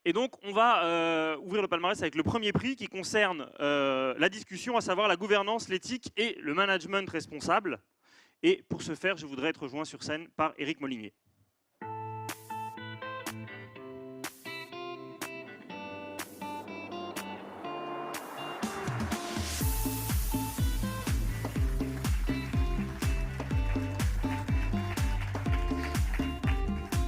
Et donc, on va ouvrir le palmarès avec le premier prix qui concerne la discussion, à savoir la gouvernance, l'éthique et le management responsable. Et pour ce faire, je voudrais être rejoint sur scène par Éric Molinier.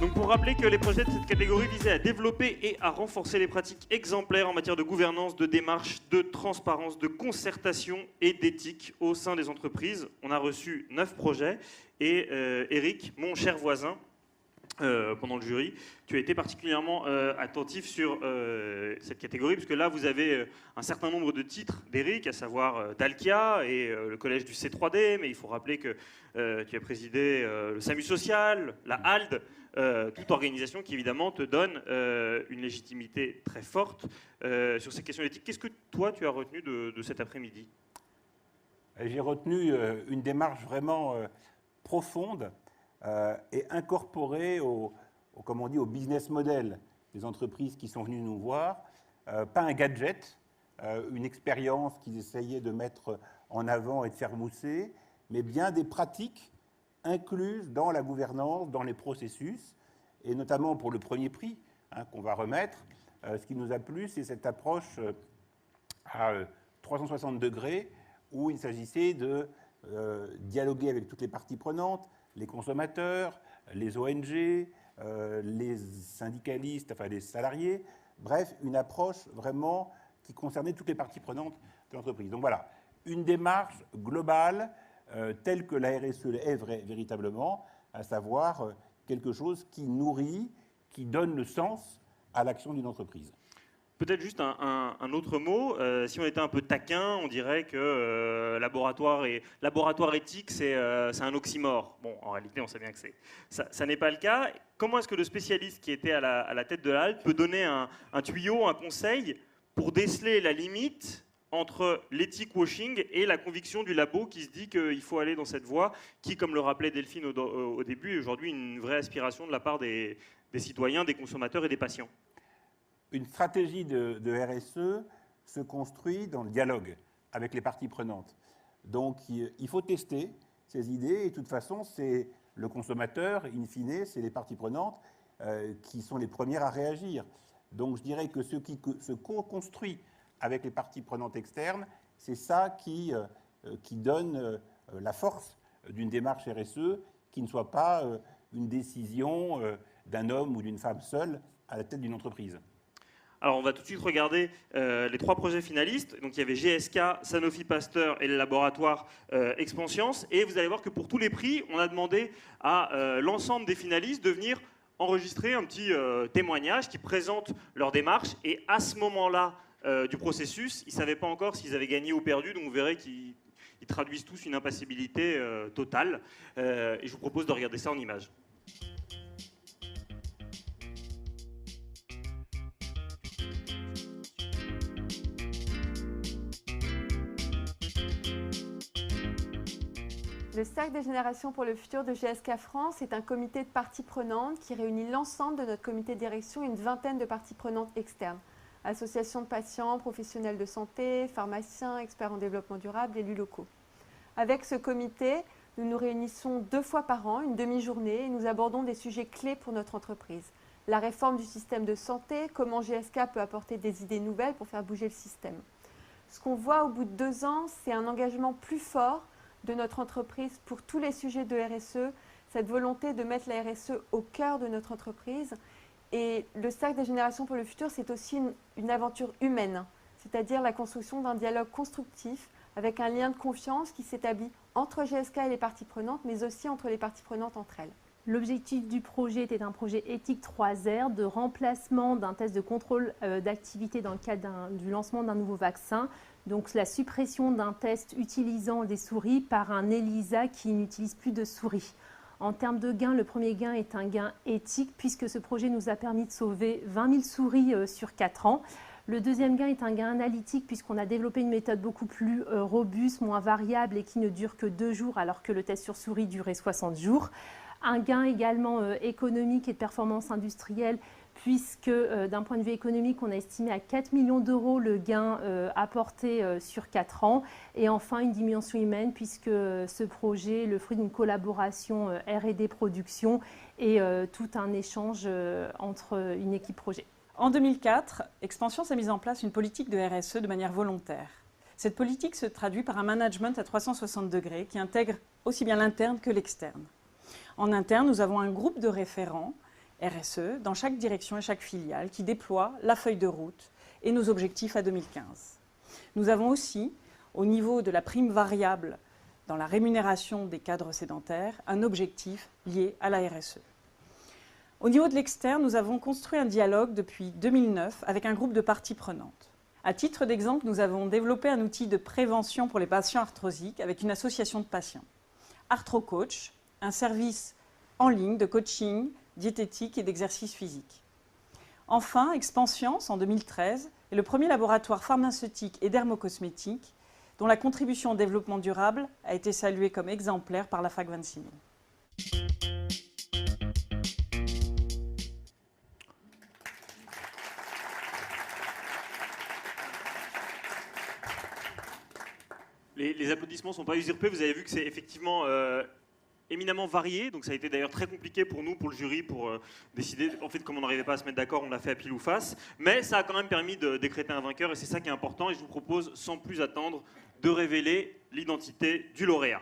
Donc pour rappeler que les projets de cette catégorie visaient à développer et à renforcer les pratiques exemplaires en matière de gouvernance, de démarche, de transparence, de concertation et d'éthique au sein des entreprises. On a reçu 9 projets et Éric, mon cher voisin, pendant le jury, tu as été particulièrement attentif sur cette catégorie, puisque là, vous avez un certain nombre de titres d'Éric, à savoir Dalkia et le collège du C3D, mais il faut rappeler que tu as présidé le SAMU social, la HALD, toute organisation qui, évidemment, te donne une légitimité très forte sur ces questions d'éthique. Qu'est-ce que toi, tu as retenu de cet après-midi? J'ai retenu une démarche vraiment profonde et incorporée comme on dit, au business model des entreprises qui sont venues nous voir. Pas un gadget, une expérience qu'ils essayaient de mettre en avant et de faire mousser, mais bien des pratiques incluses dans la gouvernance, dans les processus, et notamment pour le premier prix qu'on va remettre. Ce qui nous a plu, c'est cette approche à 360 degrés, où il s'agissait de dialoguer avec toutes les parties prenantes, les consommateurs, les ONG, les syndicalistes, enfin les salariés, bref, une approche vraiment qui concernait toutes les parties prenantes de l'entreprise. Donc voilà, une démarche globale telle que la RSE est véritablement, à savoir quelque chose qui nourrit, qui donne le sens à l'action d'une entreprise. Peut-être juste un autre mot. Si on était un peu taquin, on dirait que laboratoire éthique, c'est un oxymore. Bon, en réalité, on sait bien que ça n'est pas le cas. Comment est-ce que le spécialiste qui était à la tête de la HALT peut donner un tuyau, un conseil pour déceler la limite entre l'éthique washing et la conviction du labo qui se dit qu'il faut aller dans cette voie, qui, comme le rappelait Delphine au début, est aujourd'hui une vraie aspiration de la part des citoyens, des consommateurs et des patients? Une stratégie de RSE se construit dans le dialogue avec les parties prenantes. Donc, il faut tester ces idées et de toute façon, c'est le consommateur, in fine, c'est les parties prenantes qui sont les premières à réagir. Donc, je dirais que ce qui se co-construit avec les parties prenantes externes, c'est ça qui donne la force d'une démarche RSE qui ne soit pas une décision d'un homme ou d'une femme seule à la tête d'une entreprise. Alors, on va tout de suite regarder les 3 projets finalistes. Donc, il y avait GSK, Sanofi Pasteur et le laboratoire Expanscience. Et vous allez voir que pour tous les prix, on a demandé à l'ensemble des finalistes de venir enregistrer un petit témoignage qui présente leur démarche. Et à ce moment-là du processus, ils ne savaient pas encore s'ils avaient gagné ou perdu. Donc, vous verrez qu'ils traduisent tous une impassibilité totale. Et je vous propose de regarder ça en images. Le Cercle des générations pour le futur de GSK France est un comité de parties prenantes qui réunit l'ensemble de notre comité de direction et une vingtaine de parties prenantes externes. Associations de patients, professionnels de santé, pharmaciens, experts en développement durable, élus locaux. Avec ce comité, nous nous réunissons 2 fois par an, une demi-journée, et nous abordons des sujets clés pour notre entreprise. La réforme du système de santé, comment GSK peut apporter des idées nouvelles pour faire bouger le système. Ce qu'on voit au bout de 2 ans, c'est un engagement plus fort de notre entreprise pour tous les sujets de RSE, cette volonté de mettre la RSE au cœur de notre entreprise. Et le Cercle des générations pour le futur, c'est aussi une aventure humaine, c'est-à-dire la construction d'un dialogue constructif avec un lien de confiance qui s'établit entre GSK et les parties prenantes, mais aussi entre les parties prenantes entre elles. L'objectif du projet était un projet éthique 3R de remplacement d'un test de contrôle d'activité dans le cadre du lancement d'un nouveau vaccin. Donc la suppression d'un test utilisant des souris par un ELISA qui n'utilise plus de souris. En termes de gain, le premier gain est un gain éthique puisque ce projet nous a permis de sauver 20 000 souris sur 4 ans. Le deuxième gain est un gain analytique puisqu'on a développé une méthode beaucoup plus robuste, moins variable et qui ne dure que 2 jours alors que le test sur souris durait 60 jours. Un gain également économique et de performance industrielle puisque d'un point de vue économique, on a estimé à 4 millions d'euros le gain apporté sur 4 ans. Et enfin, une dimension humaine, puisque ce projet est le fruit d'une collaboration R&D production et tout un échange entre une équipe projet. En 2004, Expansions a mis en place une politique de RSE de manière volontaire. Cette politique se traduit par un management à 360 degrés qui intègre aussi bien l'interne que l'externe. En interne, nous avons un groupe de référents RSE dans chaque direction et chaque filiale qui déploie la feuille de route et nos objectifs à 2015. Nous avons aussi, au niveau de la prime variable dans la rémunération des cadres sédentaires, un objectif lié à la RSE. Au niveau de l'externe, nous avons construit un dialogue depuis 2009 avec un groupe de parties prenantes. À titre d'exemple, nous avons développé un outil de prévention pour les patients arthrosiques avec une association de patients. ArthroCoach, un service en ligne de coaching, diététique et d'exercice physique. Enfin, Expansience, en 2013, est le premier laboratoire pharmaceutique et dermocosmétique dont la contribution au développement durable a été saluée comme exemplaire par la FAC Vincennes. Les applaudissements ne sont pas usurpés. Vous avez vu que c'est effectivement éminemment varié. Donc ça a été d'ailleurs très compliqué pour nous, pour le jury, pour décider. En fait, comme on n'arrivait pas à se mettre d'accord, on l'a fait à pile ou face. Mais ça a quand même permis de décréter un vainqueur et c'est ça qui est important. Et je vous propose, sans plus attendre, de révéler l'identité du lauréat.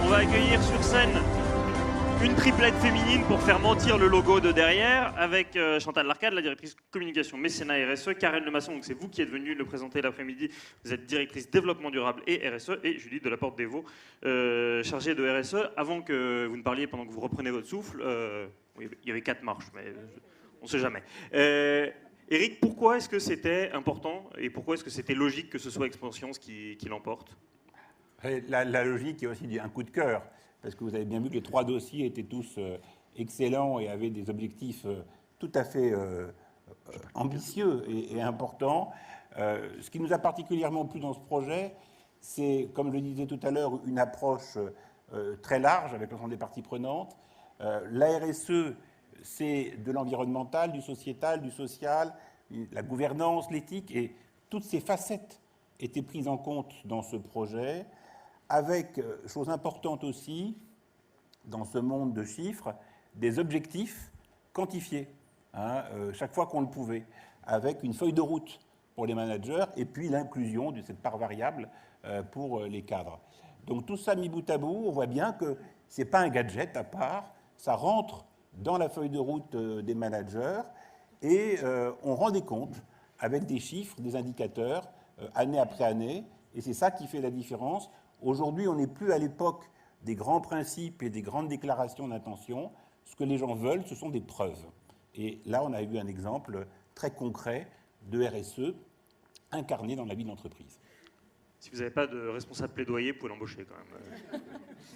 On va accueillir sur scène une triplette féminine pour faire mentir le logo de derrière, avec Chantal Larcade, la directrice communication mécénat RSE, Karen Lemasson, donc c'est vous qui êtes venue le présenter l'après-midi, vous êtes directrice développement durable et RSE, et Julie de la Porte-des-Vaux, chargée de RSE. Avant que vous ne parliez, pendant que vous reprenez votre souffle, il y avait 4 marches, mais on ne sait jamais. Eric, pourquoi est-ce que c'était important et pourquoi est-ce que c'était logique que ce soit Expansions qui l'emporte ? La logique est aussi un coup de cœur, parce que vous avez bien vu que les 3 dossiers étaient tous excellents et avaient des objectifs tout à fait ambitieux et importants. Ce qui nous a particulièrement plu dans ce projet, c'est, comme je le disais tout à l'heure, une approche très large avec l'ensemble des parties prenantes. La RSE, c'est de l'environnemental, du sociétal, du social, la gouvernance, l'éthique, et toutes ces facettes étaient prises en compte dans ce projet, avec, chose importante aussi, dans ce monde de chiffres, des objectifs quantifiés, chaque fois qu'on le pouvait, avec une feuille de route pour les managers, et puis l'inclusion de cette part variable pour les cadres. Donc tout ça mis bout à bout, on voit bien que ce n'est pas un gadget à part, ça rentre dans la feuille de route des managers, et on rend des comptes avec des chiffres, des indicateurs, année après année, et c'est ça qui fait la différence. Aujourd'hui, on n'est plus à l'époque des grands principes et des grandes déclarations d'intention. Ce que les gens veulent, ce sont des preuves. Et là, on a eu un exemple très concret de RSE incarné dans la vie de l'entreprise. Si vous n'avez pas de responsable plaidoyer, vous pouvez l'embaucher quand même.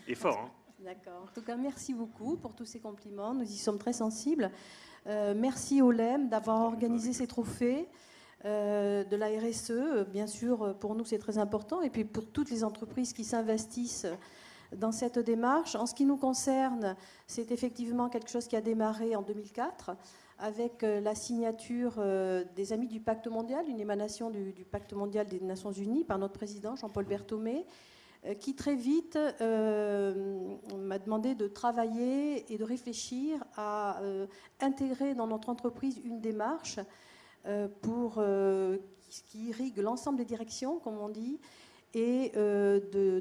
Il est fort, hein ? D'accord. En tout cas, merci beaucoup pour tous ces compliments. Nous y sommes très sensibles. Merci au LEM d'avoir organisé ces trophées. De la RSE, bien sûr, pour nous c'est très important, et puis pour toutes les entreprises qui s'investissent dans cette démarche. En ce qui nous concerne, c'est effectivement quelque chose qui a démarré en 2004 avec la signature des Amis du Pacte mondial, une émanation du Pacte mondial des Nations Unies par notre président Jean-Paul Berthomé, qui très vite m'a demandé de travailler et de réfléchir à intégrer dans notre entreprise une démarche qui irrigue l'ensemble des directions, comme on dit, et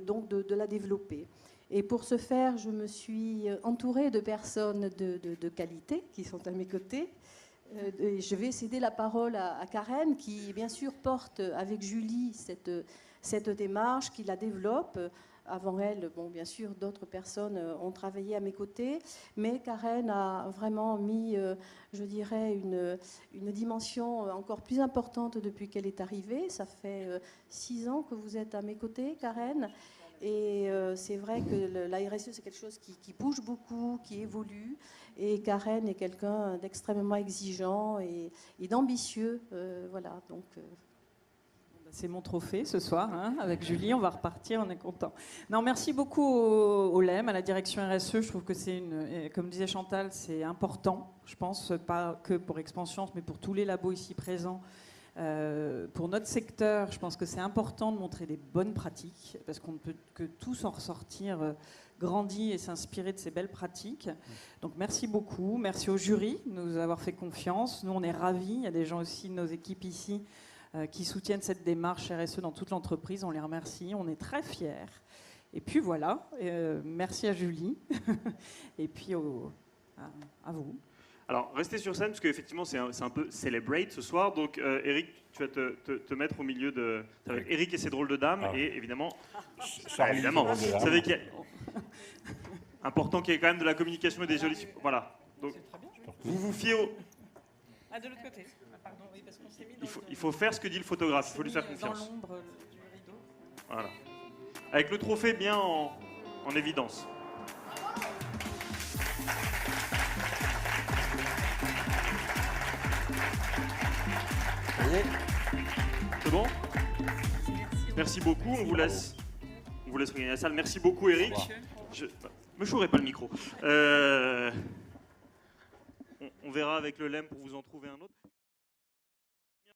donc de la développer. Et pour ce faire, je me suis entourée de personnes de qualité qui sont à mes côtés. Et je vais céder la parole à Karen, qui bien sûr porte avec Julie cette démarche, qui la développe. Avant elle, bon, bien sûr, d'autres personnes ont travaillé à mes côtés, mais Karen a vraiment mis, je dirais, une dimension encore plus importante depuis qu'elle est arrivée. Ça fait 6 ans que vous êtes à mes côtés, Karen. Et c'est vrai que la RSE, c'est quelque chose qui bouge beaucoup, qui évolue. Et Karen est quelqu'un d'extrêmement exigeant et d'ambitieux. Voilà, donc... C'est mon trophée ce soir, hein, avec Julie, on va repartir, on est content. Non, merci beaucoup au LEM, à la direction RSE. Je trouve que c'est comme disait Chantal, c'est important, je pense, pas que pour Expansion, mais pour tous les labos ici présents. Pour notre secteur, je pense que c'est important de montrer des bonnes pratiques, parce qu'on ne peut que tous en ressortir grandi et s'inspirer de ces belles pratiques. Donc merci beaucoup, merci au jury de nous avoir fait confiance. Nous, on est ravis, il y a des gens aussi de nos équipes ici qui soutiennent cette démarche RSE dans toute l'entreprise. On les remercie, on est très fiers. Et puis voilà, merci à Julie, et puis à vous. Alors, restez sur scène, parce qu'effectivement, c'est un peu celebrate ce soir. Donc, Eric, tu vas te mettre au milieu de... Avec Eric et ses drôles de dames, et évidemment... évidemment, vous savez qu'il y a... Important qu'il y ait quand même de la communication et des jolis... Voilà. Donc, vous vous fiez au... Ah, de l'autre côté. Pardon, oui, parce qu'on s'est mis il faut faire ce que dit le photographe, il faut lui faire confiance. Dans l'ombre du rideau. Voilà. Avec le trophée bien en évidence. C'est bon? Merci beaucoup, on vous laisse regagner la salle. Merci beaucoup, Eric. Me chouerez pas le micro. On verra avec le LEM pour vous en trouver un autre.